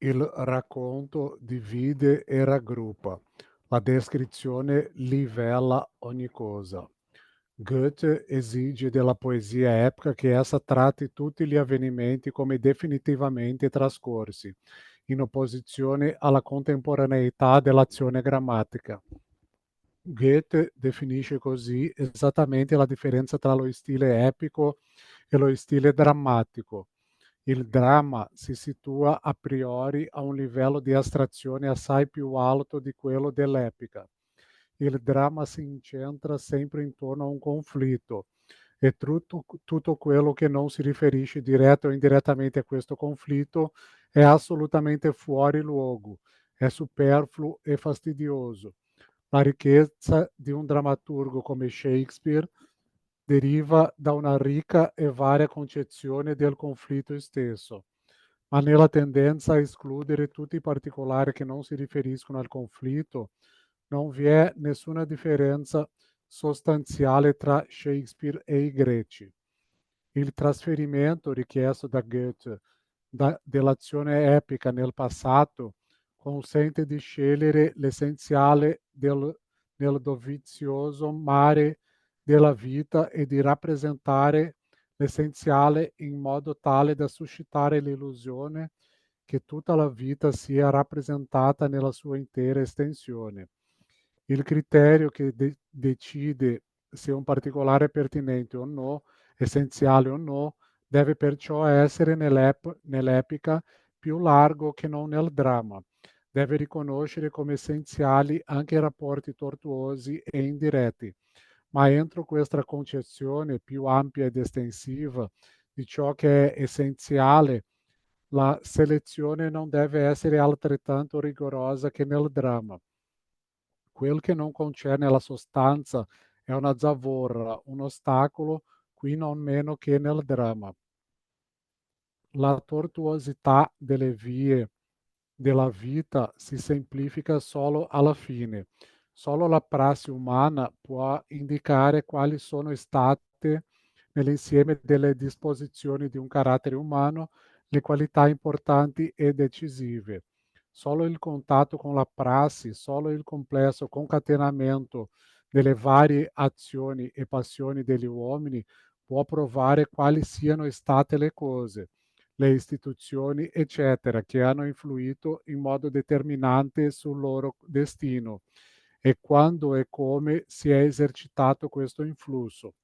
Il racconto divide e raggruppa, la descrizione livella ogni cosa. Goethe esige della poesia epica che essa tratti tutti gli avvenimenti come definitivamente trascorsi, in opposizione alla contemporaneità dell'azione grammatica. Goethe definisce così esattamente la differenza tra lo stile epico e lo stile drammatico. Il dramma si situa a priori a un livello di astrazione assai più alto di quello dell'epica. Il dramma si incentra sempre intorno a un conflitto e tutto quello che non si riferisce diretto o indirettamente a questo conflitto è assolutamente fuori luogo, è superfluo e fastidioso. La ricchezza di un drammaturgo come Shakespeare deriva da una ricca e varia concezione del conflitto stesso, ma nella tendenza a escludere tutti i particolari che non si riferiscono al conflitto, non vi è nessuna differenza sostanziale tra Shakespeare e i greci. Il trasferimento richiesto da Goethe dell'azione epica nel passato consente di scegliere l'essenziale nel dovizioso mare della vita e di rappresentare l'essenziale in modo tale da suscitare l'illusione che tutta la vita sia rappresentata nella sua intera estensione. Il criterio che decide se un particolare è pertinente o no, essenziale o no, deve perciò essere nell'epica più largo che non nel dramma. Deve riconoscere come essenziali anche i rapporti tortuosi e indiretti, ma entro questa concezione più ampia ed estensiva di ciò che è essenziale, la selezione non deve essere altrettanto rigorosa che nel dramma. Quel che non concerne la sostanza è una zavorra, un ostacolo, qui non meno che nel dramma. La tortuosità delle vie della vita si semplifica solo alla fine. Solo la prassi umana può indicare quali sono state, nell'insieme delle disposizioni di un carattere umano, le qualità importanti e decisive. Solo il contatto con la prassi, solo il complesso concatenamento delle varie azioni e passioni degli uomini può provare quali siano state le cose, le istituzioni, eccetera, che hanno influito in modo determinante sul loro destino e quando e come si è esercitato questo influsso.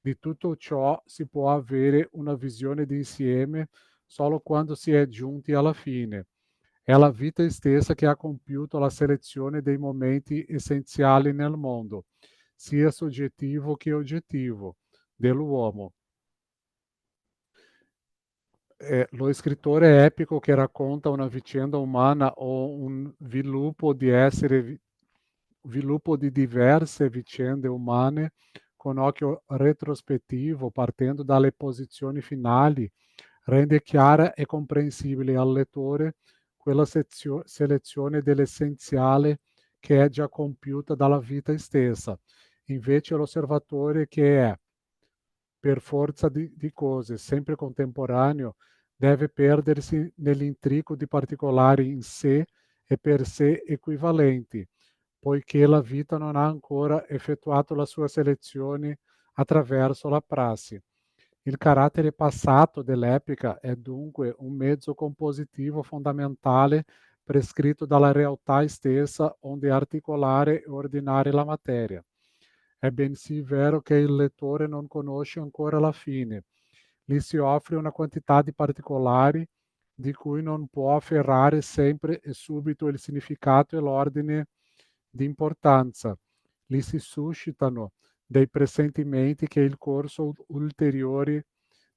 Di tutto ciò si può avere una visione d'insieme solo quando si è giunti alla fine. È la vita stessa che ha compiuto la selezione dei momenti essenziali nel mondo, sia soggettivo che oggettivo, dell'uomo. Lo scrittore epico che racconta una vicenda umana o un sviluppo di diverse vicende umane con occhio retrospettivo, partendo dalle posizioni finali, rende chiara e comprensibile al lettore quella selezione dell'essenziale che è già compiuta dalla vita stessa. Invece l'osservatore che è per forza di cose, sempre contemporaneo, deve perdersi nell'intrico di particolari in sé e per sé equivalenti, poiché la vita non ha ancora effettuato la sua selezione attraverso la prassi. Il carattere passato dell'epica è dunque un mezzo compositivo fondamentale prescritto dalla realtà stessa onde articolare e ordinare la materia. È bensì vero che il lettore non conosce ancora la fine. Gli si offre una quantità di particolari di cui non può afferrare sempre e subito il significato e l'ordine di importanza. Gli si suscitano dei presentimenti che il corso ulteriore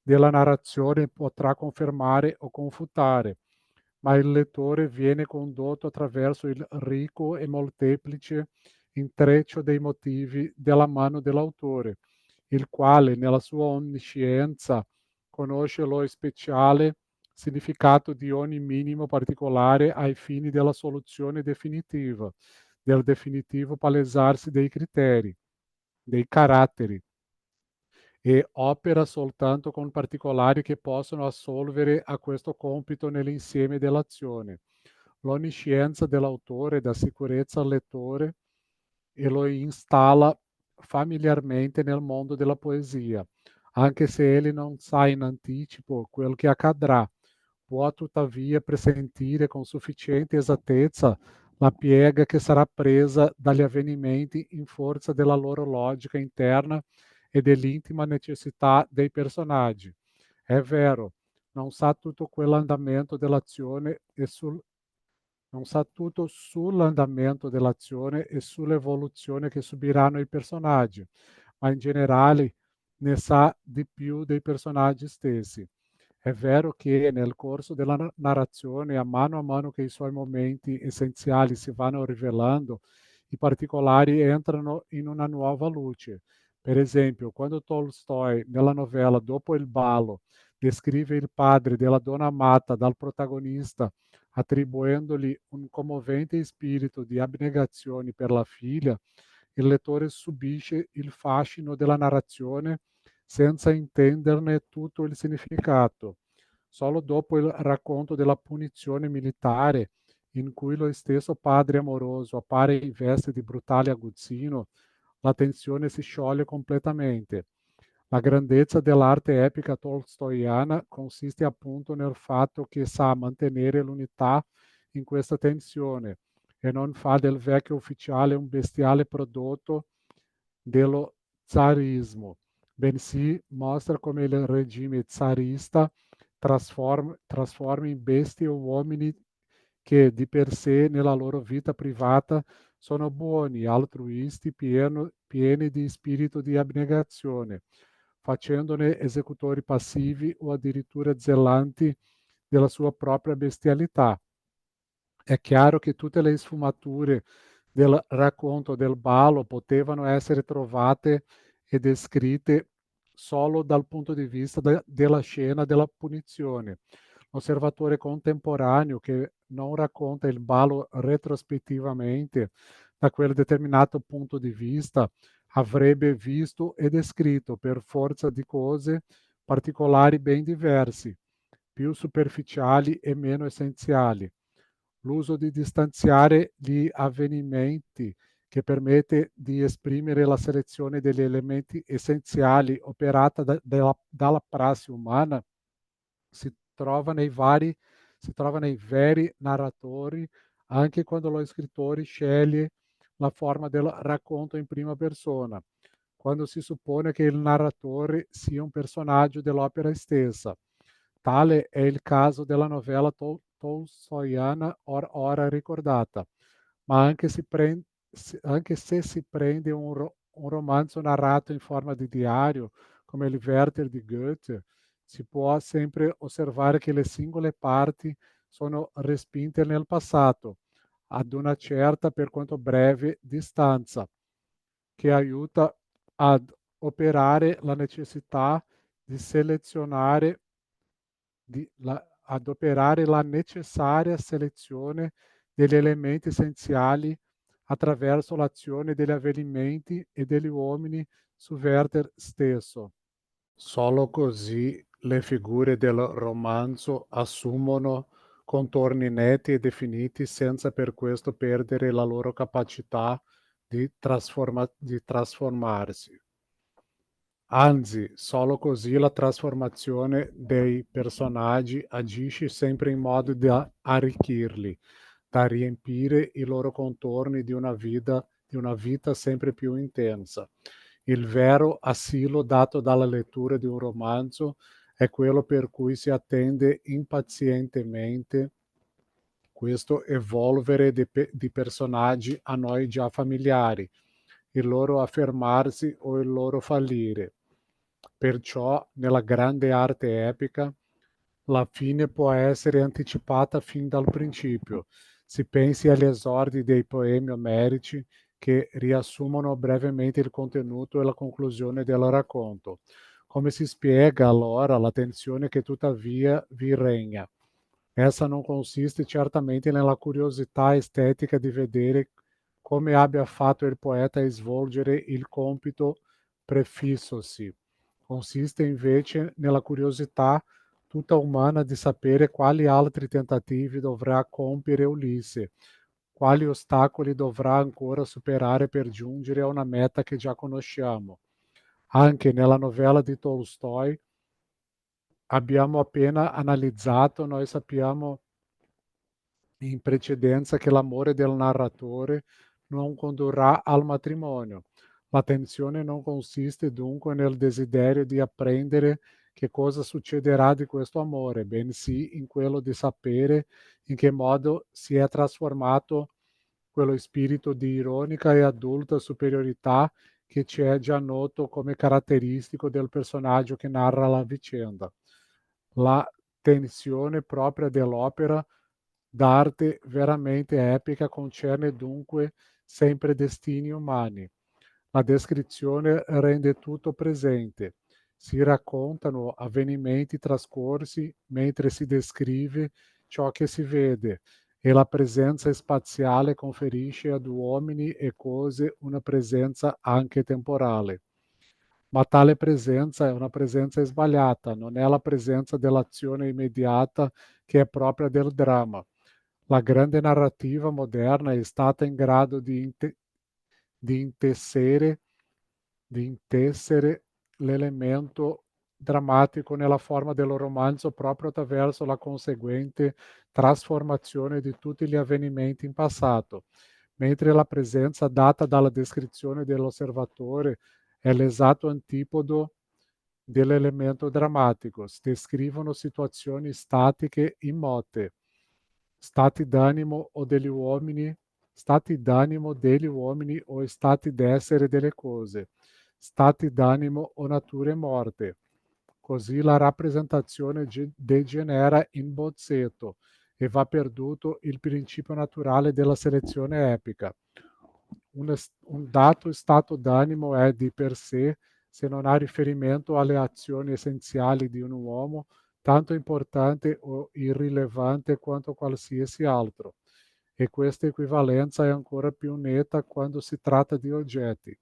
della narrazione potrà confermare o confutare, ma il lettore viene condotto attraverso il ricco e molteplice intreccio dei motivi della mano dell'autore, il quale nella sua onniscienza conosce lo speciale significato di ogni minimo particolare ai fini della soluzione definitiva, del definitivo palesarsi dei criteri, dei caratteri e opera soltanto con particolari che possono assolvere a questo compito nell'insieme dell'azione. L'onniscienza dell'autore dà sicurezza al lettore e lo installa familiarmente nel mondo della poesia, anche se egli non sa in anticipo quel che accadrà. Può tuttavia presentire con sufficiente esattezza la piega che sarà presa dagli avvenimenti in forza della loro logica interna e dell'intima necessità dei personaggi. È vero, non sa tutto quell'andamento dell'azione e non sa tutto sull'andamento dell'azione e sull'evoluzione che subiranno i personaggi, ma in generale ne sa di più dei personaggi stessi. È vero che nel corso della narrazione, a mano che i suoi momenti essenziali si vanno rivelando, i particolari entrano in una nuova luce. Per esempio, quando Tolstoi, nella novella Dopo il ballo, descrive il padre della donna amata dal protagonista, attribuendogli un commovente spirito di abnegazione per la figlia, il lettore subisce il fascino della narrazione senza intenderne tutto il significato. Solo dopo il racconto della punizione militare, in cui lo stesso padre amoroso appare in veste di brutale aguzzino, la tensione si scioglie completamente. La grandezza dell'arte epica tolstoiana consiste appunto nel fatto che sa mantenere l'unità in questa tensione e non fa del vecchio ufficiale un bestiale prodotto dello zarismo, bensì mostra come il regime zarista trasforma in bestie uomini che di per sé nella loro vita privata sono buoni, altruisti, pieni di spirito di abnegazione, facendone esecutori passivi o addirittura zelanti della sua propria bestialità. È chiaro che tutte le sfumature del racconto del ballo potevano essere trovate e descritte solo dal punto di vista della scena della punizione. L'osservatore contemporaneo che non racconta il ballo retrospettivamente da quel determinato punto di vista avrebbe visto e descritto per forza di cose particolari ben diversi, più superficiali e meno essenziali. L'uso di distanziare gli avvenimenti che permette di esprimere la selezione degli elementi essenziali operata dalla prassi umana si trova nei vari, si trova nei veri narratori, anche quando lo scrittore sceglie la forma del racconto in prima persona, quando si suppone che il narratore sia un personaggio dell'opera stessa. Tale è il caso della novella tolstoiana ora ricordata, ma anche se si prende un romanzo narrato in forma di diario, come il Werther di Goethe, si può sempre osservare che le singole parti sono respinte nel passato, ad una certa, per quanto breve, distanza, che aiuta ad operare la necessità di selezionare ad operare la necessaria selezione degli elementi essenziali attraverso l'azione degli avvenimenti e degli uomini su Werther stesso. Solo così le figure del romanzo assumono contorni netti e definiti senza per questo perdere la loro capacità di trasformarsi. Anzi, solo così la trasformazione dei personaggi agisce sempre in modo da arricchirli, da riempire i loro contorni di una vita sempre più intensa. Il vero asilo dato dalla lettura di un romanzo è quello per cui si attende impazientemente questo evolvere di personaggi a noi già familiari, il loro affermarsi o il loro fallire. Perciò, nella grande arte epica, la fine può essere anticipata fin dal principio. Si pensi agli esordi dei poemi omerici che riassumono brevemente il contenuto e la conclusione del racconto. Come si spiega allora la tensione che tuttavia vi regna? Essa non consiste certamente nella curiosità estetica di vedere come abbia fatto il poeta a svolgere il compito prefissosi, Consiste invece nella curiosità tutta umana di sapere quali altri tentativi dovrà compiere Ulisse, quali ostacoli dovrà ancora superare per giungere a una meta che già conosciamo. Anche nella novella di Tolstoi abbiamo appena analizzato, noi sappiamo in precedenza che l'amore del narratore non condurrà al matrimonio. La tensione non consiste dunque nel desiderio di apprendere che cosa succederà di questo amore, bensì in quello di sapere in che modo si è trasformato quello spirito di ironica e adulta superiorità che ci è già noto come caratteristico del personaggio che narra la vicenda. La tensione propria dell'opera d'arte veramente epica concerne dunque sempre destini umani. La descrizione rende tutto presente. Si raccontano avvenimenti trascorsi mentre si descrive ciò che si vede e la presenza spaziale conferisce ad uomini e cose una presenza anche temporale. Ma tale presenza è una presenza sbagliata, non è la presenza dell'azione immediata che è propria del dramma. La grande narrativa moderna è stata in grado di intessere, di intessere l'elemento drammatico nella forma del romanzo proprio attraverso la conseguente trasformazione di tutti gli avvenimenti in passato, mentre la presenza data dalla descrizione dell'osservatore è l'esatto antipodo dell'elemento drammatico. Si descrivono situazioni statiche immote, stati d'animo o degli uomini, stati d'animo degli uomini o stati d'essere delle cose, stati d'animo o nature morte. Così la rappresentazione degenera in bozzetto e va perduto il principio naturale della selezione epica. Un dato stato d'animo è di per sé, se non ha riferimento alle azioni essenziali di un uomo, tanto importante o irrilevante quanto qualsiasi altro, e questa equivalenza è ancora più netta quando si tratta di oggetti.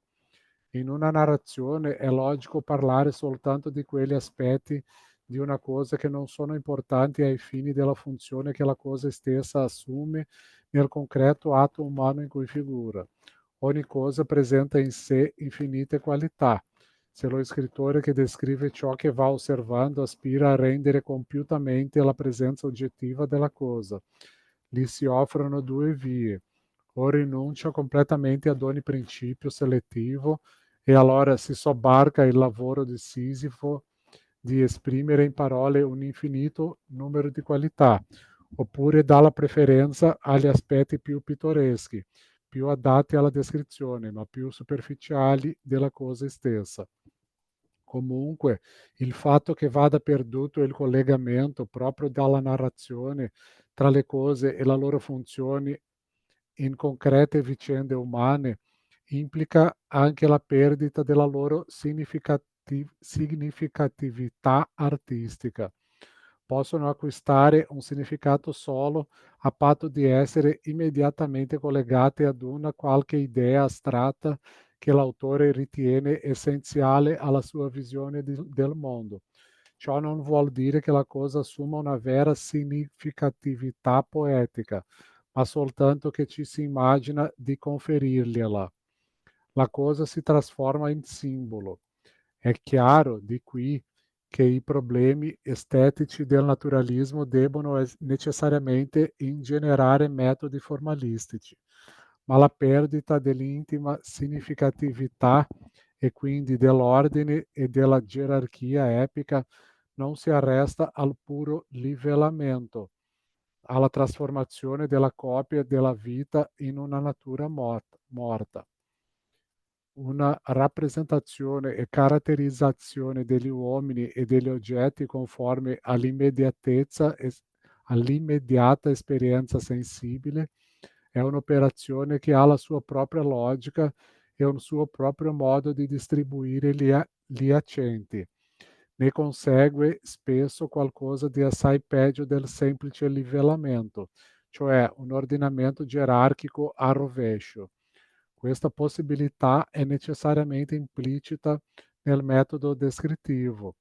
In una narrazione è logico parlare soltanto di quegli aspetti di una cosa che non sono importanti ai fini della funzione che la cosa stessa assume nel concreto atto umano in cui figura. Ogni cosa presenta in sé infinite qualità. Se lo scrittore che descrive ciò che va osservando aspira a rendere compiutamente la presenza oggettiva della cosa, gli si offrono due vie: o rinuncia completamente ad ogni principio selettivo e allora si sobbarca il lavoro di Sisifo di esprimere in parole un infinito numero di qualità, oppure dà la preferenza agli aspetti più pittoreschi, più adatti alla descrizione, ma più superficiali della cosa stessa. Comunque, il fatto che vada perduto il collegamento proprio dalla narrazione tra le cose e le loro funzioni in concrete vicende umane implica anche la perdita della loro significatività artistica. Possono acquistare un significato solo a patto di essere immediatamente collegate ad una qualche idea astratta che l'autore ritiene essenziale alla sua visione del mondo. Ciò non vuol dire che la cosa assuma una vera significatività poetica, ma soltanto che ci si immagina di conferirgliela. La cosa si trasforma in simbolo. È chiaro di qui che i problemi estetici del naturalismo debbono necessariamente ingenerare metodi formalistici, ma la perdita dell'intima significatività e quindi dell'ordine e della gerarchia epica non si arresta al puro livellamento, alla trasformazione della copia della vita in una natura morta. Una rappresentazione e caratterizzazione degli uomini e degli oggetti conforme all'immediata esperienza sensibile è un'operazione che ha la sua propria logica e un suo proprio modo di distribuire gli accenti. Ne consegue spesso qualcosa di assai peggio del semplice livellamento, cioè un ordinamento gerarchico a rovescio. Questa possibilità è necessariamente implicita nel metodo descrittivo,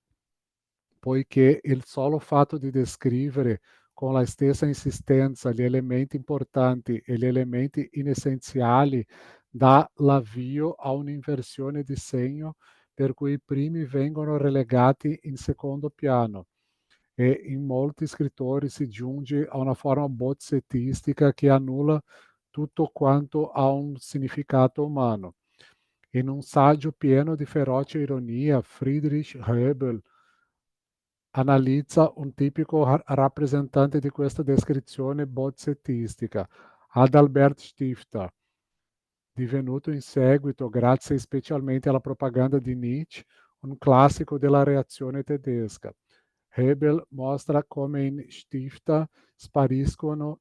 poiché il solo fatto di descrivere con la stessa insistenza gli elementi importanti e gli elementi inessenziali dà l'avvio a un'inversione di segno per cui i primi vengono relegati in secondo piano e in molti scrittori si giunge a una forma bozzettistica che annulla tutto quanto ha un significato umano. In un saggio pieno di feroce ironia, Friedrich Hebel analizza un tipico rappresentante di questa descrizione bozzettistica, Adalbert Stifter, divenuto in seguito, grazie specialmente alla propaganda di Nietzsche, un classico della reazione tedesca. Hebel mostra come in Stifter spariscano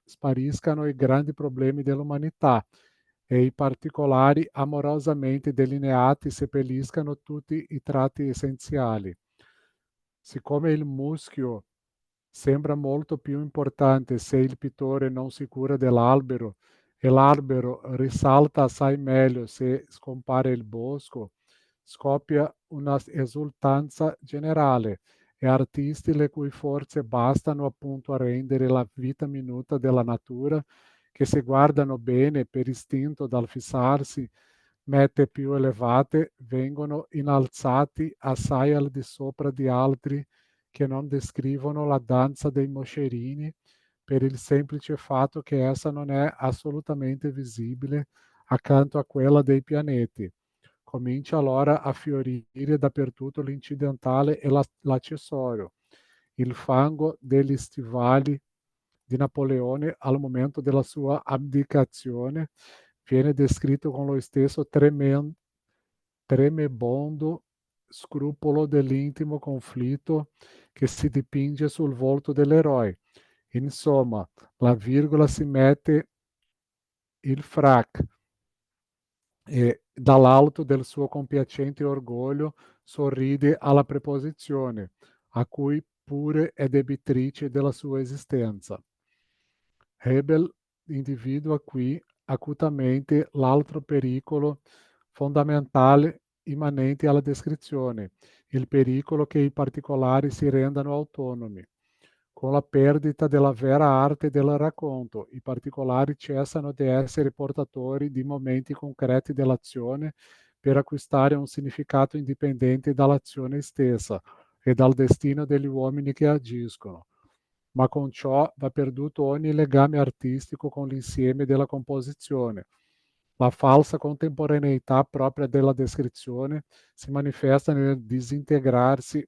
i grandi problemi dell'umanità e i particolari amorosamente delineati seppelliscano tutti i tratti essenziali. Siccome il muschio sembra molto più importante se il pittore non si cura dell'albero e l'albero risalta assai meglio se scompare il bosco, scoppia una esultanza generale e artisti le cui forze bastano appunto a rendere la vita minuta della natura, che se guardano bene per istinto dal fissarsi mete più elevate, vengono innalzati assai al di sopra di altri che non descrivono la danza dei moscerini per il semplice fatto che essa non è assolutamente visibile accanto a quella dei pianeti. Comincia allora a fiorire dappertutto l'incidentale e l'accessorio. Il fango degli stivali di Napoleone al momento della sua abdicazione viene descritto con lo stesso tremebondo scrupolo dell'intimo conflitto che si dipinge sul volto dell'eroe. Insomma, la virgola si mette il frac e dall'alto del suo compiacente orgoglio sorride alla preposizione, a cui pure è debitrice della sua esistenza. Hebel individua qui acutamente l'altro pericolo fondamentale immanente alla descrizione, il pericolo che i particolari si rendano autonomi. Con la perdita della vera arte del racconto, i particolari cessano di essere portatori di momenti concreti dell'azione per acquistare un significato indipendente dall'azione stessa e dal destino degli uomini che agiscono, ma con ciò va perduto ogni legame artistico con l'insieme della composizione. La falsa contemporaneità propria della descrizione si manifesta nel disintegrarsi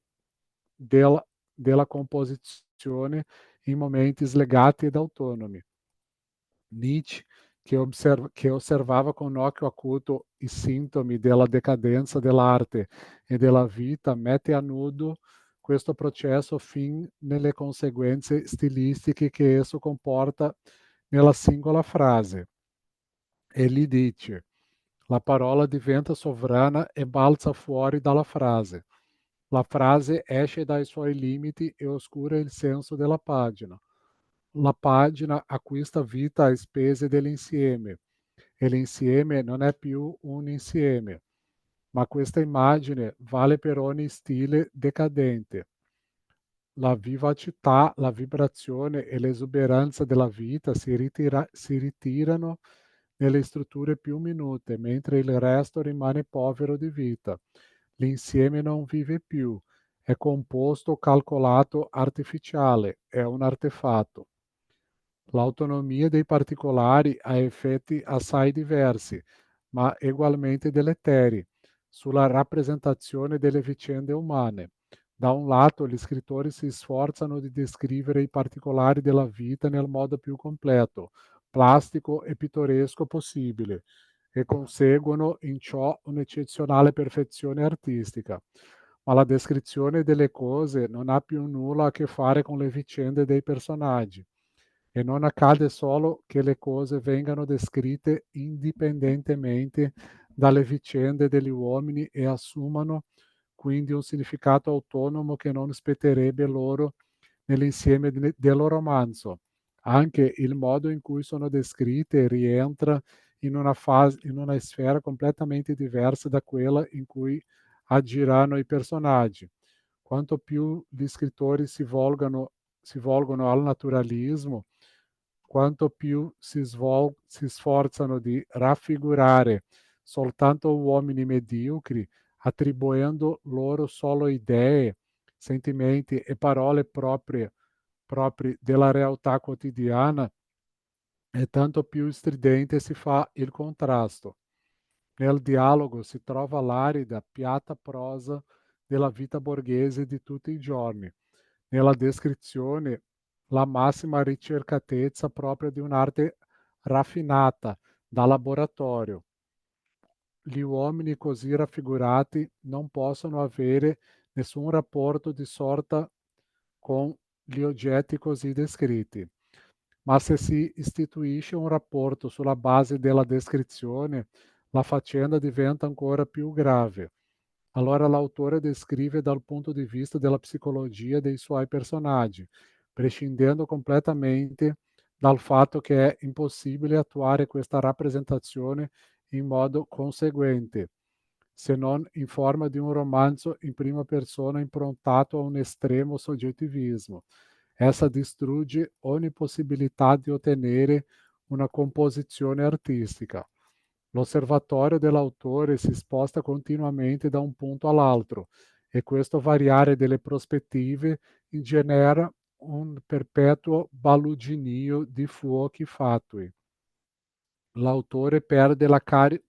della composizione in momenti slegati ed autonomi. Nietzsche, che osservava con occhio acuto i sintomi della decadenza dell'arte e della vita, mette a nudo questo processo fin nelle conseguenze stilistiche che esso comporta nella singola frase. Egli dice: la parola diventa sovrana e balza fuori dalla frase. La frase esce dai suoi limiti e oscura il senso della pagina. La pagina acquista vita a spese dell'insieme e l'insieme non è più un insieme, ma questa immagine vale per ogni stile decadente. La vivacità, la vibrazione e l'esuberanza della vita si ritirano nelle strutture più minute, mentre il resto rimane povero di vita. L'insieme non vive più, è composto, calcolato, artificiale, è un artefatto. L'autonomia dei particolari ha effetti assai diversi, ma egualmente deleteri, sulla rappresentazione delle vicende umane. Da un lato, gli scrittori si sforzano di descrivere i particolari della vita nel modo più completo, plastico e pittoresco possibile, e conseguono in ciò un'eccezionale perfezione artistica. Ma la descrizione delle cose non ha più nulla a che fare con le vicende dei personaggi. E non accade solo che le cose vengano descritte indipendentemente dalle vicende degli uomini e assumano quindi un significato autonomo che non spetterebbe loro nell'insieme dello romanzo. Anche il modo in cui sono descritte rientra in una sfera completamente diversa da quella in cui agiranno i personaggi. Quanto più gli scrittori si volgono al naturalismo, quanto più si sforzano di raffigurare soltanto uomini mediocri, attribuendo loro solo idee, sentimenti e parole propri della realtà quotidiana, e tanto più stridente si fa il contrasto. Nel dialogo si trova l'arida, piatta prosa della vita borghese di tutti i giorni. Nella descrizione, la massima ricercatezza propria di un'arte raffinata, da laboratorio. Gli uomini così raffigurati non possono avere nessun rapporto di sorta con gli oggetti così descritti. Ma se si istituisce un rapporto sulla base della descrizione, la faccenda diventa ancora più grave. Allora l'autore descreve dal punto di vista della psicologia dei suoi personaggi, prescindendo completamente dal fatto che è impossibile attuare questa rappresentazione in modo conseguente, se non in forma di un romanzo in prima persona improntato a un estremo soggettivismo. Essa distrugge ogni possibilità di ottenere una composizione artistica. L'osservatorio dell'autore si sposta continuamente da un punto all'altro e questo variare delle prospettive genera un perpetuo baluginio di fuochi fatui. L'autore perde la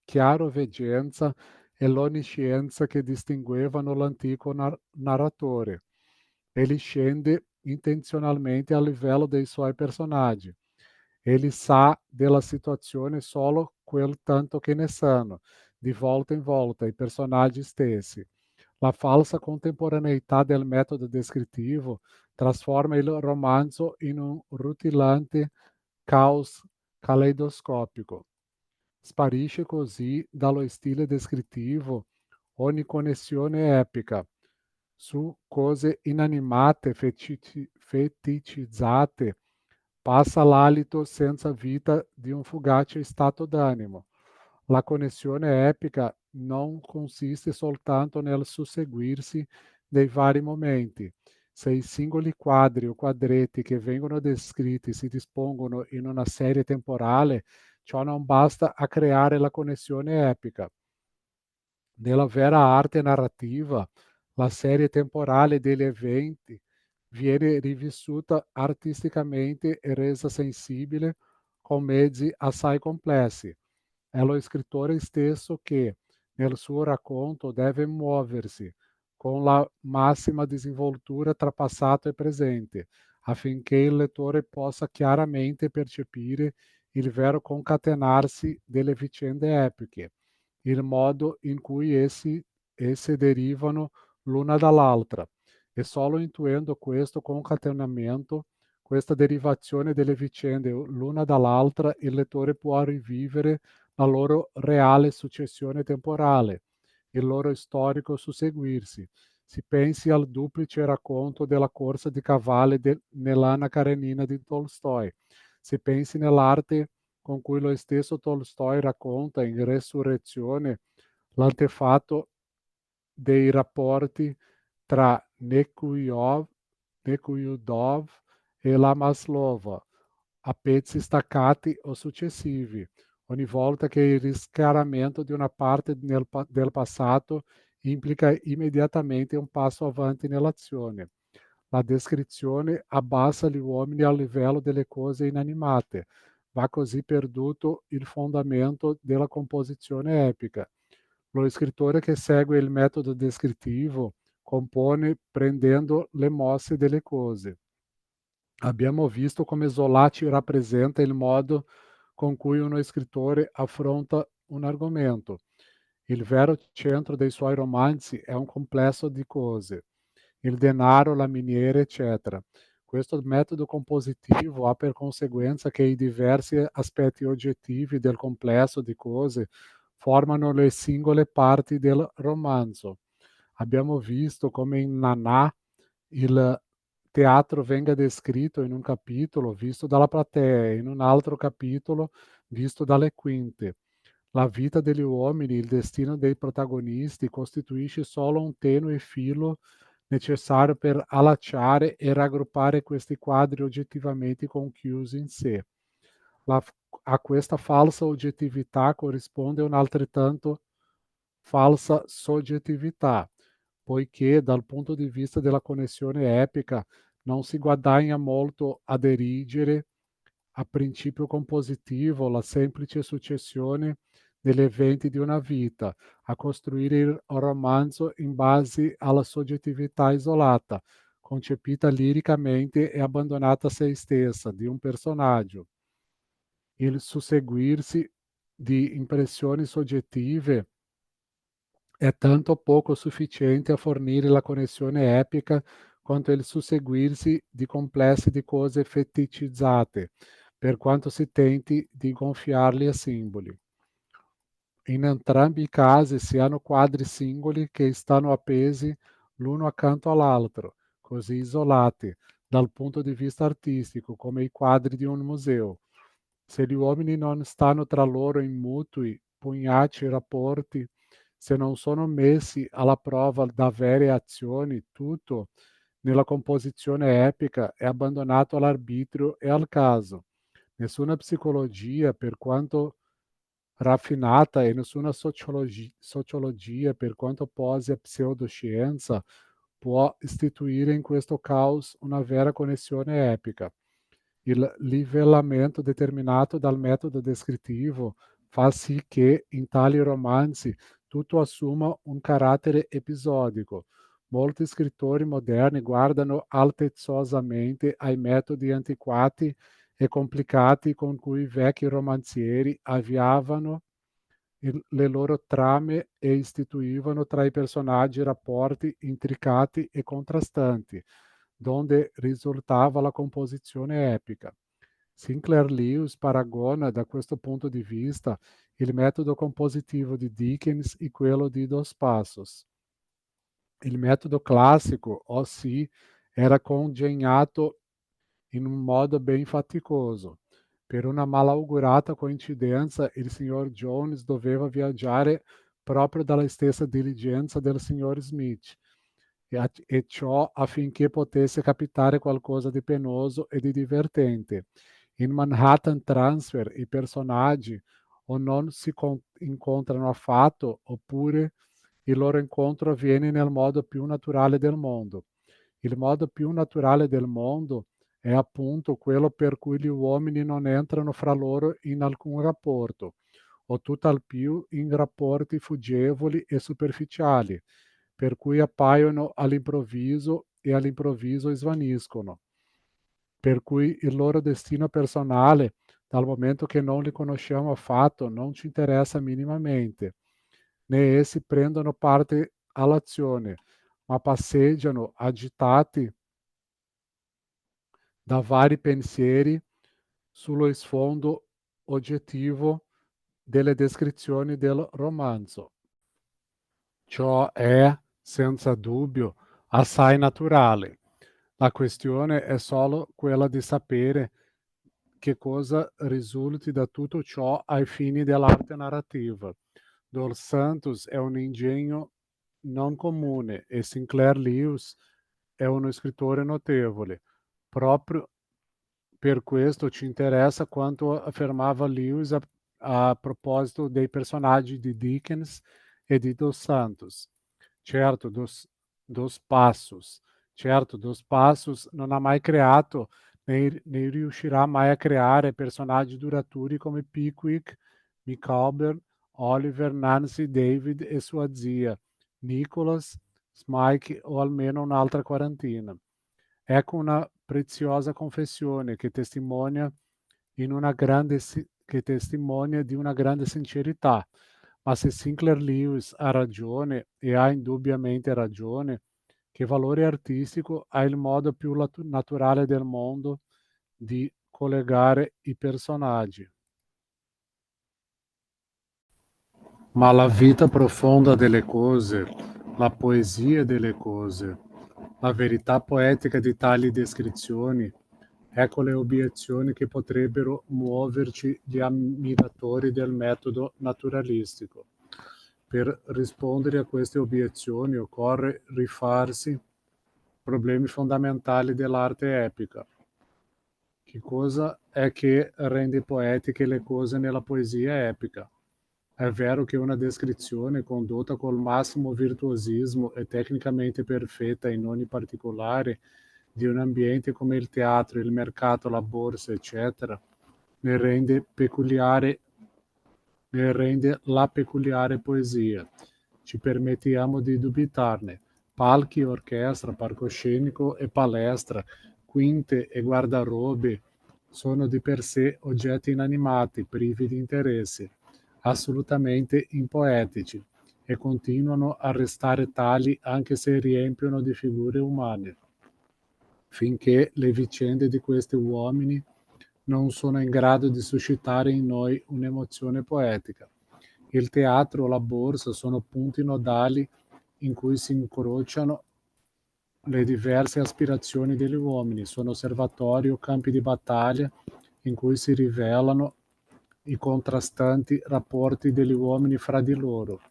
chiaroveggenza e l'onniscienza che distinguevano l'antico narratore. Egli scende intenzionalmente a livello dei suoi personaggi. Egli sa della situazione solo quel tanto che ne sanno, di volta in volta, i personaggi stessi. La falsa contemporaneità del metodo descrittivo trasforma il romanzo in un rutilante caos caleidoscopico. Sparisce così dallo stile descrittivo ogni connessione epica su cose inanimate, feticizzate, passa l'alito senza vita di un fugace stato d'animo. La connessione epica non consiste soltanto nel susseguirsi dei vari momenti. Se i singoli quadri o quadretti che vengono descritti si dispongono in una serie temporale, ciò non basta a creare la connessione epica. Nella vera arte narrativa, la serie temporale degli eventi viene rivissuta artisticamente e resa sensibile con mezzi assai complessi. È lo scrittore stesso che, nel suo racconto, deve muoversi con la massima disinvoltura tra passato e presente, affinché il lettore possa chiaramente percepire il vero concatenarsi delle vicende epiche, il modo in cui esse derivano l'una dall'altra. E solo intuendo questo concatenamento, questa derivazione delle vicende l'una dall'altra, il lettore può rivivere la loro reale successione temporale, il loro storico susseguirsi. Si pensi al duplice racconto della corsa di cavalli nell'Anna Karenina di Tolstoi. Si pensi nell'arte con cui lo stesso Tolstoi racconta in Resurrezione l'antefatto dei rapporti tra Nekuyudov e la Maslova, a pezzi staccati o successivi, ogni volta che il riscaramento di una parte del passato implica immediatamente un passo avanti nell'azione. La descrizione abbassa gli uomini al livello delle cose inanimate, va così perduto il fondamento della composizione epica. Lo scrittore che segue il metodo descrittivo compone prendendo le mosse delle cose. Abbiamo visto come Zola ci rappresenta il modo con cui uno scrittore affronta un argomento. Il vero centro dei suoi romanzi è un complesso di cose, il denaro, la miniera, eccetera. Questo metodo compositivo ha per conseguenza che i diversi aspetti oggettivi del complesso di cose formano le singole parti del romanzo. Abbiamo visto come in Nanà il teatro venga descritto in un capitolo visto dalla platea, in un altro capitolo visto dalle quinte. La vita degli uomini, il destino dei protagonisti costituisce solo un tenue filo necessario per allacciare e raggruppare questi quadri oggettivamente conchiusi in sé. La- A questa falsa oggettività corrisponde un'altrettanto falsa soggettività, poiché dal punto di vista della connessione epica non si guadagna molto ad erigere a principio compositivo la semplice successione degli eventi di una vita, a costruire il romanzo in base alla soggettività isolata, concepita liricamente e abbandonata a se stessa di un personaggio. Il susseguirsi di impressioni soggettive è tanto poco sufficiente a fornire la connessione epica quanto il susseguirsi di complessi di cose feticizzate, per quanto si tenti di gonfiarli a simboli. In entrambi i casi si hanno quadri singoli che stanno appesi l'uno accanto all'altro, così isolati dal punto di vista artistico come i quadri di un museo. Se gli uomini non stanno tra loro in mutui, pugnaci rapporti, se non sono messi alla prova da vere azioni, tutto nella composizione epica è abbandonato all'arbitrio e al caso. Nessuna psicologia, per quanto raffinata, e nessuna sociologia, per quanto posi a pseudoscienza, può istituire in questo caos una vera connessione epica. Il livellamento determinato dal metodo descrittivo fa sì che in tali romanzi tutto assuma un carattere episodico. Molti scrittori moderni guardano altezzosamente ai metodi antiquati e complicati con cui i vecchi romanzieri avviavano le loro trame e istituivano tra i personaggi rapporti intricati e contrastanti, donde risultava la composizione epica. Sinclair Lewis paragona da questo punto di vista il metodo compositivo di Dickens e quello di Dos Passos. Il metodo classico, ossia, era congegnato in un modo bem faticoso. Per una malaugurata coincidenza, il signor Jones doveva viaggiare proprio dalla stessa diligenza del signor Smith, e ciò affinché potesse capitare qualcosa di penoso e di divertente. In Manhattan Transfer i personaggi o non si incontrano affatto, oppure il loro incontro avviene nel modo più naturale del mondo. Il modo più naturale del mondo è appunto quello per cui gli uomini non entrano fra loro in alcun rapporto, o tutt'al più in rapporti fuggevoli e superficiali, per cui appaiono all'improvviso e all'improvviso svaniscono, per cui il loro destino personale, dal momento che non li conosciamo affatto, non ci interessa minimamente, né essi prendono parte all'azione, ma passeggiano agitati da vari pensieri sullo sfondo oggettivo delle descrizioni del romanzo. Ciò è, senza dubbio, assai naturale. La questione è solo quella di sapere che cosa risulti da tutto ciò ai fini dell'arte narrativa. Dos Santos è un ingegno non comune e Sinclair Lewis è uno scrittore notevole. Proprio per questo ci interessa quanto affermava Lewis a proposito dei personaggi di Dickens e di Dos Santos. Certo, Dos Passos. Certo, Dos Passos non ha mai creato né riuscirà mai a creare personaggi duraturi come Pickwick, Micawber, Oliver, Nancy, David e sua zia, Nicholas, Smike o almeno un'altra quarantina. Ecco una preziosa confessione che testimonia di una grande sincerità. Ma se Sinclair Lewis ha ragione, e ha indubbiamente ragione, che valore artistico ha il modo più naturale del mondo di collegare i personaggi? Ma la vita profonda delle cose, la poesia delle cose, la verità poetica di tali descrizioni Ecco le obiezioni che potrebbero muoverci gli ammiratori del metodo naturalistico. Per rispondere a queste obiezioni occorre rifarsi problemi fondamentali dell'arte epica. Che cosa è che rende poetiche le cose nella poesia epica? È vero che una descrizione condotta col massimo virtuosismo e tecnicamente perfetta in ogni particolare di un ambiente come il teatro, il mercato, la borsa, eccetera, ne rende peculiare la peculiare poesia. Ci permettiamo di dubitarne. Palchi, orchestra, palcoscenico e palestra, quinte e guardarobe sono di per sé oggetti inanimati, privi di interesse, assolutamente impoetici, e continuano a restare tali anche se riempiono di figure umane, finché le vicende di questi uomini non sono in grado di suscitare in noi un'emozione poetica. Il teatro o la borsa sono punti nodali in cui si incrociano le diverse aspirazioni degli uomini, sono osservatori o campi di battaglia in cui si rivelano i contrastanti rapporti degli uomini fra di loro,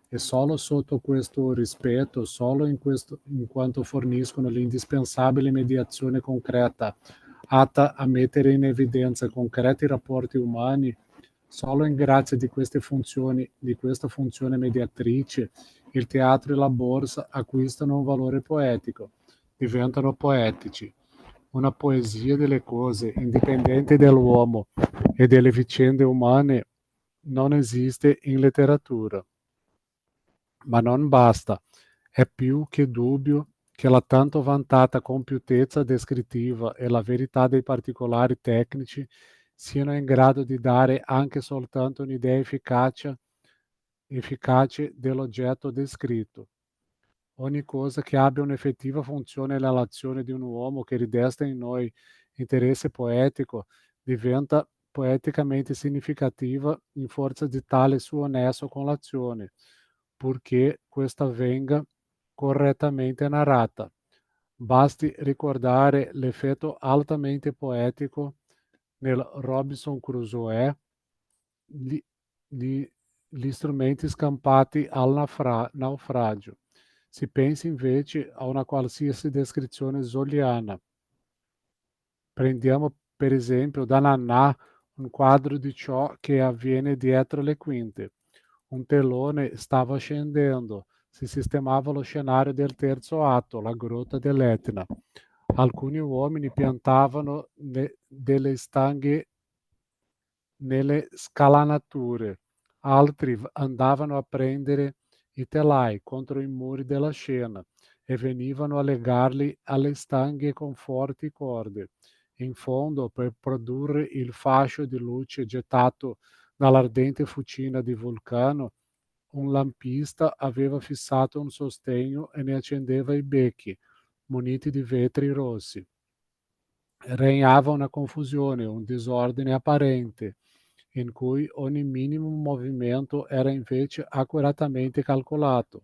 e solo sotto questo rispetto, solo in quanto forniscono l'indispensabile mediazione concreta atta a mettere in evidenza concreti rapporti umani, solo in grazia di queste funzioni, di questa funzione mediatrice, il teatro e la borsa acquistano un valore poetico, diventano poetici. Una poesia delle cose, indipendente dall'uomo e delle vicende umane, non esiste in letteratura. Ma non basta, è più che dubbio che la tanto vantata compiutezza descrittiva e la verità dei particolari tecnici siano in grado di dare anche soltanto un'idea efficace dell'oggetto descritto. Ogni cosa che abbia un'effettiva funzione nell'azione di un uomo che ridesta in noi interesse poetico diventa poeticamente significativa in forza di tale suo nesso con l'azione, purché questa venga correttamente narrata. Basti ricordare l'effetto altamente poetico nel Robinson Crusoe, gli, gli strumenti scampati al naufragio. Si pensi invece a una qualsiasi descrizione zoliana. Prendiamo per esempio da Nannà un quadro di ciò che avviene dietro le quinte. Un telone stava scendendo, si sistemava lo scenario del terzo atto, la grotta dell'Etna. Alcuni uomini piantavano delle stanghe nelle scalanature, altri andavano a prendere i telai contro i muri della scena e venivano a legarli alle stanghe con forti corde. In fondo, per produrre il fascio di luce gettato dall'ardente fucina di Vulcano, un lampista aveva fissato un sostegno e ne accendeva i becchi, muniti di vetri rossi. Regnava una confusione, un disordine apparente, in cui ogni minimo movimento era invece accuratamente calcolato,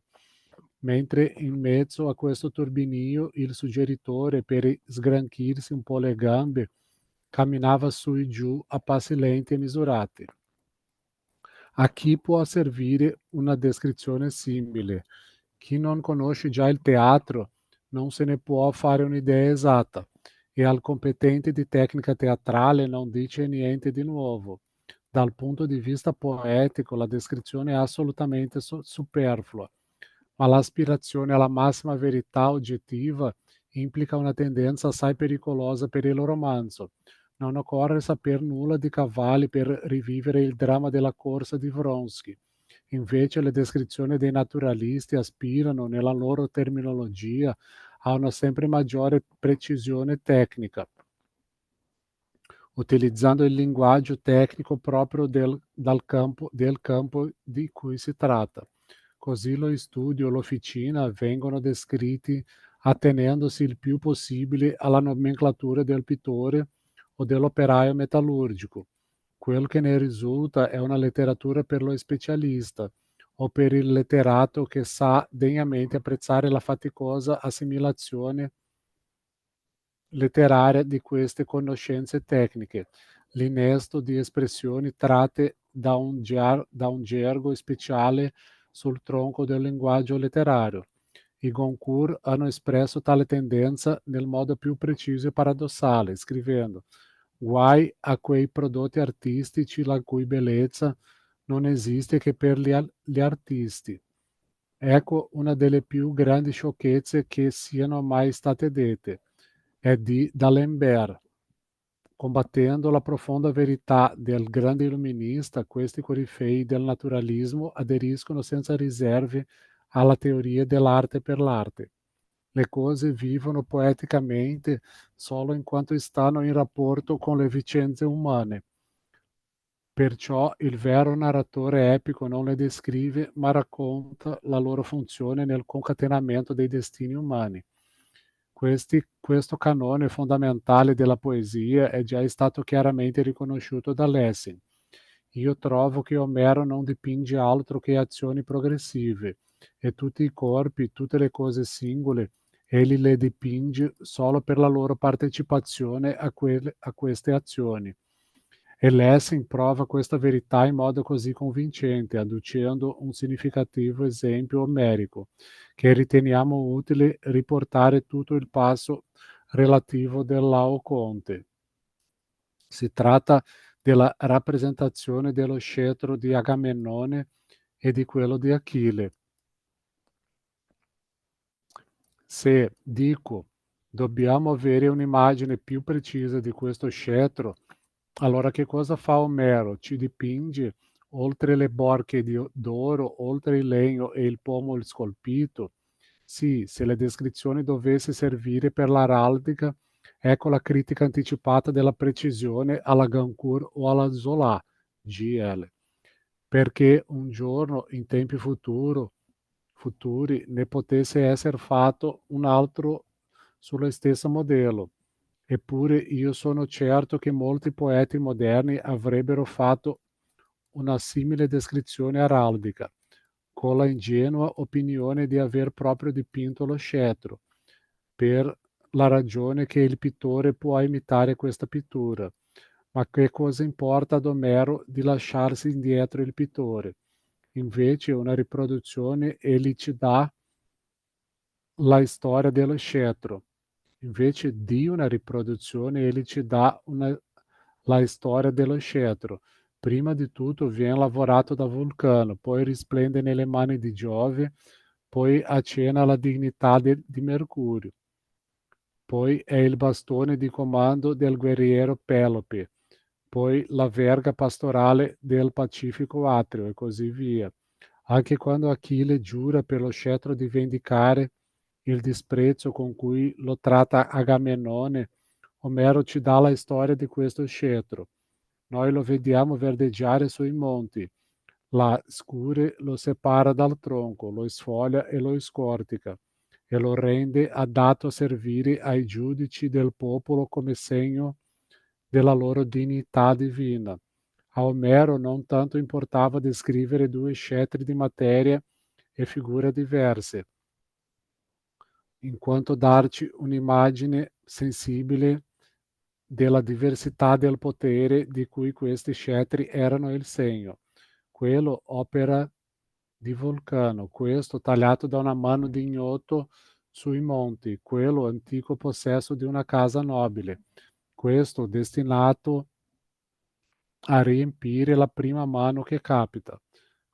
mentre in mezzo a questo turbinio il suggeritore, per sgranchirsi un po' le gambe, camminava su e giù a passi lenti e misurati. A chi può servire una descrizione simile? Chi non conosce già il teatro non se ne può fare un'idea esatta, e al competente di tecnica teatrale non dice niente di nuovo. Dal punto di vista poetico, la descrizione è assolutamente superflua, ma l'aspirazione alla massima verità oggettiva implica una tendenza assai pericolosa per il romanzo. Non occorre saper nulla di cavalli per rivivere il dramma della corsa di Vronsky. Invece le descrizioni dei naturalisti aspirano, nella loro terminologia, a una sempre maggiore precisione tecnica, utilizzando il linguaggio tecnico proprio del campo di cui si tratta. Così lo studio o l'officina vengono descritti attenendosi il più possibile alla nomenclatura del pittore o dell'operaio metallurgico. Quel che ne risulta è una letteratura per lo specialista o per il letterato che sa degnamente apprezzare la faticosa assimilazione letteraria di queste conoscenze tecniche, l'innesto di espressioni tratte da un gergo speciale sul tronco del linguaggio letterario. I Goncourt hanno espresso tale tendenza nel modo più preciso e paradossale, scrivendo: guai a quei prodotti artistici la cui bellezza non esiste che per gli artisti. Ecco una delle più grandi sciocchezze che siano mai state dette. È di D'Alembert. Combattendo la profonda verità del grande illuminista, questi corifei del naturalismo aderiscono senza riserve alla teoria dell'arte per l'arte. Le cose vivono poeticamente solo in quanto stanno in rapporto con le vicende umane. Perciò il vero narratore epico non le descrive, ma racconta la loro funzione nel concatenamento dei destini umani. Questo canone fondamentale della poesia è già stato chiaramente riconosciuto da Lessing. Io trovo che Omero non dipinge altro che azioni progressive e tutti i corpi, tutte le cose singole, egli le dipinge solo per la loro partecipazione a queste azioni. E Lessing prova questa verità in modo così convincente, adducendo un significativo esempio omerico, che riteniamo utile riportare tutto il passo relativo del Laocoonte. Si tratta della rappresentazione dello scettro di Agamennone e di quello di Achille. Se, dico, dobbiamo avere un'immagine più precisa di questo scettro, allora che cosa fa Omero? Ci dipinge, oltre le borchie d'oro, oltre il legno e il pomo scolpito? Sì, se le descrizioni dovesse servire per l'araldica, ecco la critica anticipata della precisione alla Goncourt o alla Zola, GL. Perché un giorno, in tempi futuri, ne potesse essere fatto un altro sullo stesso modello. Eppure io sono certo che molti poeti moderni avrebbero fatto una simile descrizione araldica, con la ingenua opinione di aver proprio dipinto lo scettro, per la ragione che il pittore può imitare questa pittura. Ma che cosa importa ad Omero di lasciarsi indietro il pittore? Invece una riproduzione egli ci dà la storia dello scettro. Invece di una riproduzione egli ci dà la storia dello scettro. Prima di tutto viene lavorato da Vulcano, poi risplende nelle mani di Giove, poi accenna la dignità di Mercurio, poi è il bastone di comando del guerriero Pelope, poi la verga pastorale del Pacifico Atrio e così via. Anche quando Achille giura per lo scettro di vendicare il disprezzo con cui lo tratta Agamennone, Omero ci dà la storia di questo scettro. Noi lo vediamo verdeggiare sui monti. La scure lo separa dal tronco, lo sfoglia e lo scortica e lo rende adatto a servire ai giudici del popolo come segno della loro dignità divina. A Omero non tanto importava descrivere due scettri di materia e figure diverse, in quanto darci un'immagine sensibile della diversità del potere di cui questi scettri erano il segno. Quello opera di Vulcano, questo tagliato da una mano di ignoto sui monti, quello antico possesso di una casa nobile, questo destinato a riempire la prima mano che capita,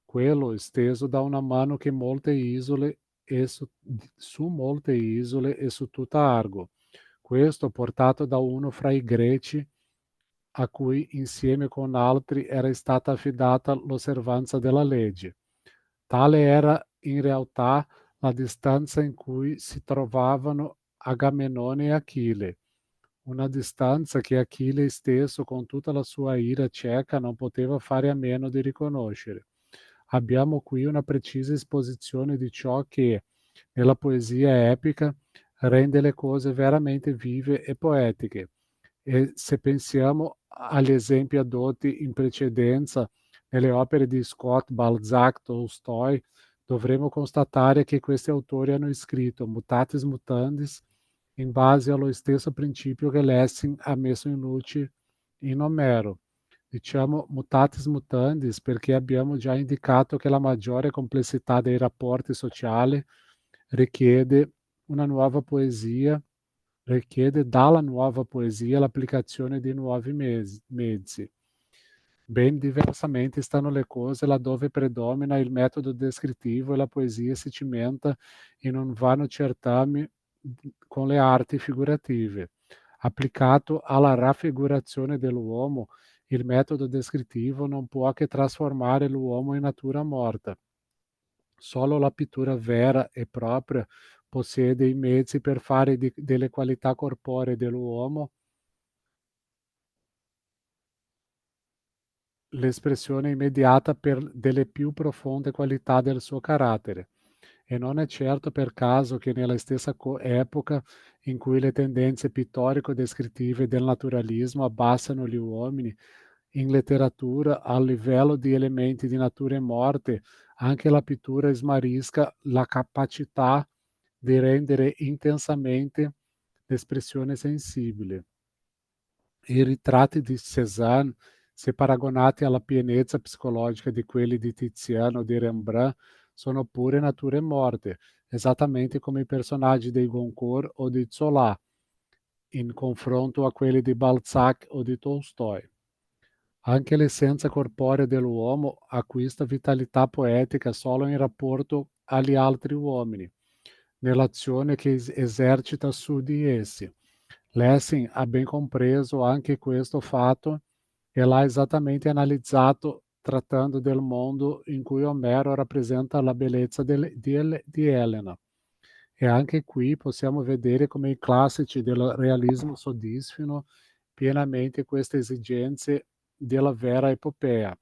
quello esteso da una mano che molte isole e su molte isole e su tutta Argo, questo portato da uno fra i greci a cui insieme con altri era stata affidata l'osservanza della legge. Tale era in realtà la distanza in cui si trovavano Agamennone e Achille, una distanza che Achille stesso, con tutta la sua ira cieca, non poteva fare a meno di riconoscere. Abbiamo qui una precisa esposizione di ciò che, nella poesia epica, rende le cose veramente vive e poetiche. E se pensiamo agli esempi addotti in precedenza nelle opere di Scott, Balzac, Tolstoi, dovremo constatare che questi autori hanno scritto mutatis mutandis in base allo stesso principio che Lessing ha messo in luce in Omero. Diciamo mutatis mutandis perché abbiamo già indicato che la maggiore complessità dei rapporti sociali richiede una nuova poesia, richiede dalla nuova poesia l'applicazione di nuovi mezzi. Ben diversamente stanno le cose laddove predomina il metodo descrittivo e la poesia si cimenta in un vano certame con le arti figurative. Applicato alla raffigurazione dell'uomo, il metodo descrittivo non può che trasformare l'uomo in natura morta. Solo la pittura vera e propria possiede i mezzi per fare delle qualità corporee dell'uomo l'espressione immediata per delle più profonde qualità del suo carattere. E non è certo per caso che nella stessa epoca in cui le tendenze pittorico-descrittive del naturalismo abbassano gli uomini, in letteratura a livello di elementi di nature morte, anche la pittura smarisca la capacità di rendere intensamente l'espressione sensibile. I ritratti di Cézanne, se paragonati alla pienezza psicologica di quelli di Tiziano o di Rembrandt, sono pure nature morte, esattamente come i personaggi dei Goncourt o di Zola, in confronto a quelli di Balzac o di Tolstoi. Anche l'essenza corporea dell'uomo acquista vitalità poetica solo in rapporto agli altri uomini, nell'azione che esercita su di essi. Lessing ha ben compreso anche questo fatto e l'ha esattamente analizzato trattando del mondo in cui Omero rappresenta la bellezza di Elena. E anche qui possiamo vedere come i classici del realismo soddisfino pienamente queste esigenze della vera epopea.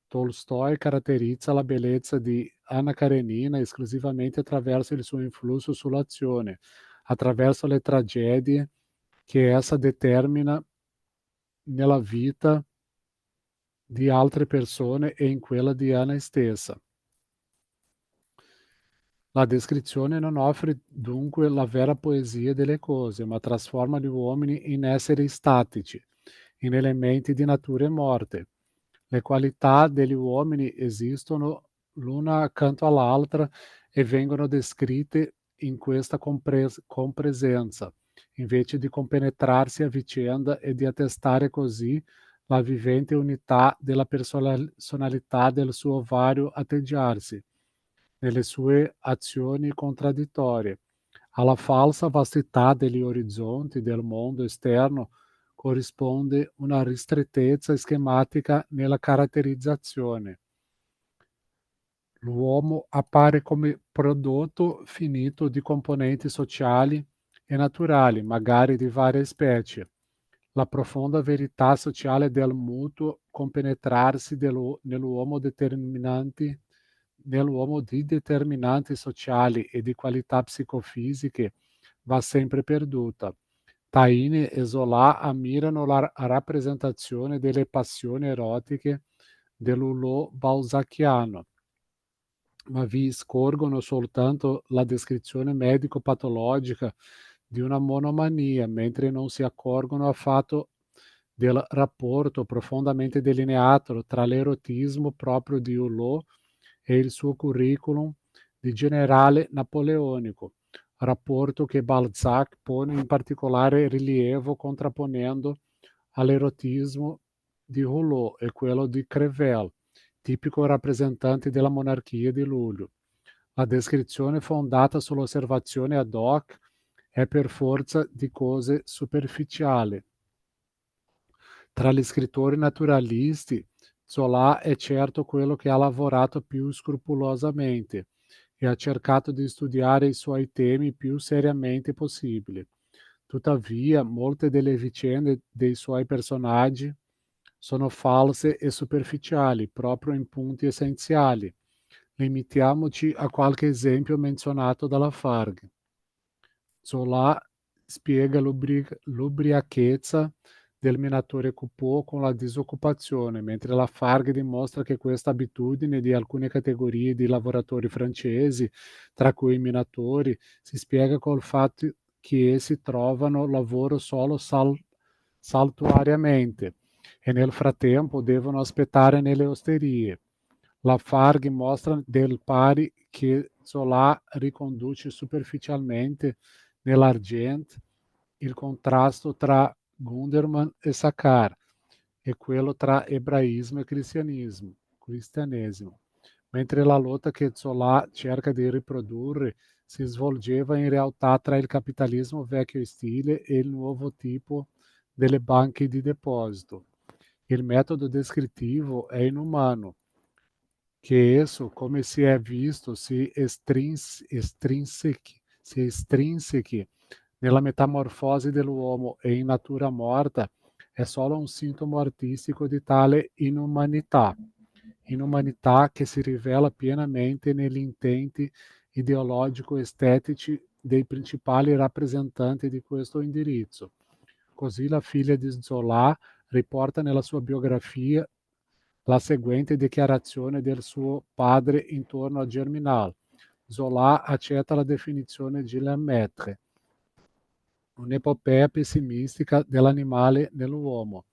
Tolstoi caratterizza la bellezza di Anna Karenina esclusivamente attraverso il suo influsso sull'azione, attraverso le tragedie che essa determina nella vita di altre persone e in quella di Anna stessa. La descrizione non offre dunque la vera poesia delle cose, ma trasforma gli uomini in esseri statici, in elementi di nature morte. Le qualità degli uomini esistono l'una accanto all'altra e vengono descritte in questa compresenza, invece di compenetrarsi a vicenda e di attestare così la vivente unità della personalità del suo vario atteggiarsi nelle sue azioni contraddittorie. Alla falsa vastità degli orizzonti del mondo esterno corrisponde una ristrettezza schematica nella caratterizzazione. L'uomo appare come prodotto finito di componenti sociali e naturali, magari di varie specie. La profonda verità sociale del mutuo compenetrarsi nell'uomo nell'uomo di determinanti sociali e di qualità psicofisiche va sempre perduta. Taine e Zola ammirano la rappresentazione delle passioni erotiche dell'Hulot balzacchiano, ma vi scorgono soltanto la descrizione medico-patologica di una monomania, mentre non si accorgono affatto del rapporto profondamente delineato tra l'erotismo proprio di Hulot e il suo curriculum di generale napoleonico, rapporto che Balzac pone in particolare rilievo contrapponendo all'erotismo di Hulot e quello di Crevel, tipico rappresentante della monarchia di luglio. La descrizione fondata sull'osservazione ad hoc è per forza di cose superficiale. Tra gli scrittori naturalisti, Zola è certo quello che ha lavorato più scrupolosamente e ha cercato di studiare i suoi temi più seriamente possibile. Tuttavia, molte delle vicende dei suoi personaggi sono false e superficiali, proprio in punti essenziali. Limitiamoci a qualche esempio menzionato dalla Farg. Zola spiega l'ubriachezza del minatore Coupeau con la disoccupazione, mentre la Farg dimostra che questa abitudine di alcune categorie di lavoratori francesi, tra cui i minatori, si spiega col fatto che essi trovano lavoro solo saltuariamente e nel frattempo devono aspettare nelle osterie. La Fargue mostra del pari che Zola riconduce superficialmente nell'Argent il contrasto tra Gundermann e Saccard e quello tra ebraismo e cristianesimo, mentre la lotta che Zola cerca di riprodurre si svolgeva in realtà tra il capitalismo vecchio stile e il nuovo tipo delle banche di deposito. Il metodo descrittivo è inumano, che esso, come si è visto, si estrinsechi nella metamorfosi dell'uomo e in natura morta, è solo un sintomo artistico di tale inumanità che si rivela pienamente negli intenti ideologico-estetici dei principali rappresentanti di questo indirizzo. Così la figlia di Zola riporta nella sua biografia la seguente dichiarazione del suo padre intorno a Germinal. Zola accetta la definizione di Lemaitre, un'epopea pessimistica dell'animale nell'uomo,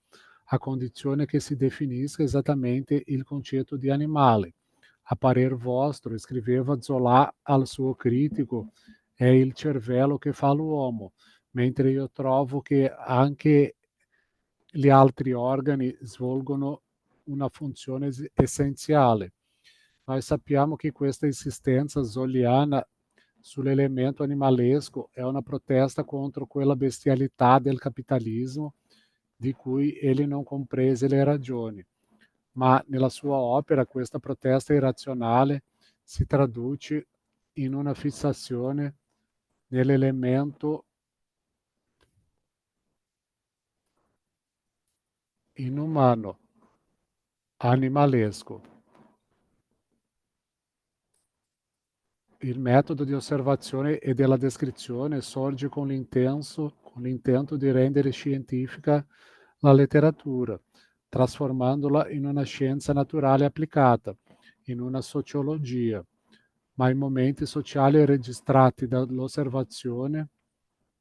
a condizione che si definisca esattamente il concetto di animale. A parer vostro, scriveva Zola al suo critico, è il cervello che fa l'uomo, mentre io trovo che anche gli altri organi svolgono una funzione essenziale. Noi sappiamo che questa insistenza zoliana sull'elemento animalesco è una protesta contro quella bestialità del capitalismo di cui egli non comprese le ragioni, ma nella sua opera questa protesta irrazionale si traduce in una fissazione nell'elemento inumano, animalesco. Il metodo di osservazione e della descrizione sorge con l'intento di rendere scientifica la letteratura, trasformandola in una scienza naturale applicata, in una sociologia, ma i momenti sociali registrati dall'osservazione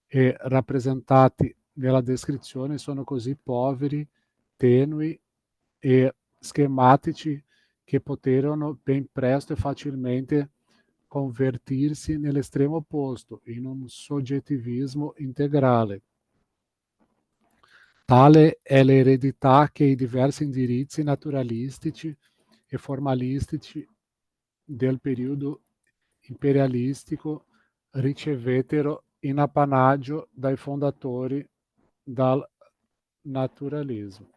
e rappresentati nella descrizione sono così poveri, tenui e schematici che poterono ben presto e facilmente convertirsi nell'estremo opposto, in un soggettivismo integrale. Tale è l'eredità che i diversi indirizzi naturalistici e formalistici del periodo imperialistico ricevettero in appannaggio dai fondatori del naturalismo.